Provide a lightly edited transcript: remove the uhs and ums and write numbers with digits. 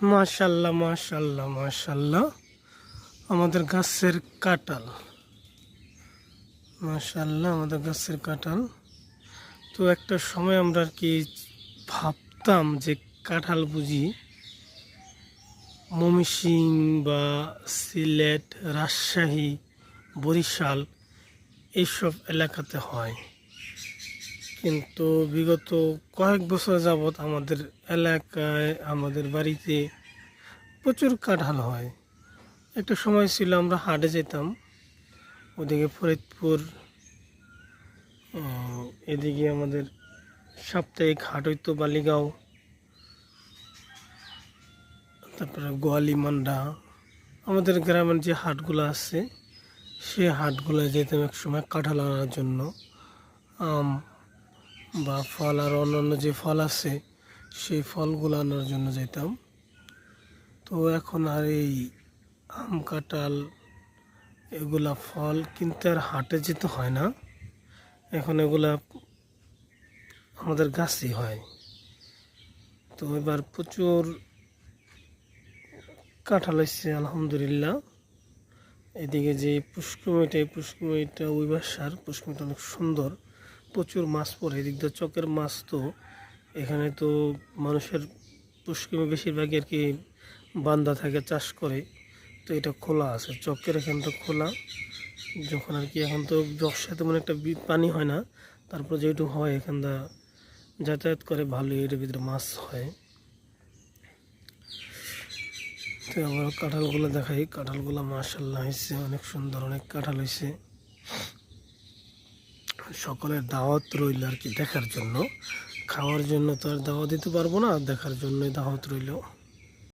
মাশাল্লাহ মাশাল্লাহ মাশাল্লাহ, আমাদের গাছের কাঁঠাল। মাশাল্লাহ, আমাদের গাছের কাঁঠাল। তো একটা সময় আমরা আর কি ভাবতাম যে কাঁঠাল বুঝি ময়মনসিংহ বা সিলেট, রাজশাহী, বরিশাল এইসব এলাকাতে হয়, কিন্তু বিগত কয়েক বছর যাবৎ আমাদের এলাকায়, আমাদের বাড়িতে প্রচুর কাঁঠাল হয়। একটা সময় ছিল আমরা হাটে যেতাম, ওদিকে ফরিদপুর, এদিকে আমাদের সাপ্তাহিক হাট হইতো বালিগাঁও, তারপরে গোয়ালিমান্ডা, আমাদের গ্রামের যে হাটগুলো আছে সেই হাটগুলোয় যেতাম এক সময় কাঁঠাল আনার জন্য। আম বা ফল আর অন্যান্য যে ফল আছে সেই ফলগুলো আনার জন্য যেতাম। তো এখন আর এই আম কাঁঠাল এগুলা ফল কিনতে আর হাটে যেতে হয় না, এখন এগুলা আমাদের গাছই হয়। তো এবার প্রচুর কাঁঠাল হয়েছে আলহামদুলিল্লাহ। এদিকে যে পুষ্কুমিটা, এই পুষ্কুমিটা ওই বাসার পুষ্কুমিটা অনেক সুন্দর, প্রচুর মাছ পড়ে এদিক দিয়ে, চকের মাছ। তো এখানে তো মানুষের পুষ্কুমি বেশিরভাগই আর কি বান্দা থাকে, চাষ করে। তো এটা খোলা আছে, চকের এখানটা খোলা। যখন আর কি এখন তো বর্ষায় তেমন একটা পানি হয় না, তারপর যেটুকু হয় এখানটা যাতায়াত করে ভালোই, এর ভিতরে মাছ হয়। তো আবার কাঁঠালগুলো দেখাই, কাঁঠালগুলো মাশাআল্লাহ হয়েছে, অনেক সুন্দর, অনেক কাঁঠাল হয়েছে। সকলের দাওয়াত রইল আর কি দেখার জন্য, খাওয়ার জন্য তো আর দাওয়াত দিতে পারবো না, দেখার জন্যই দাওয়াত রইল।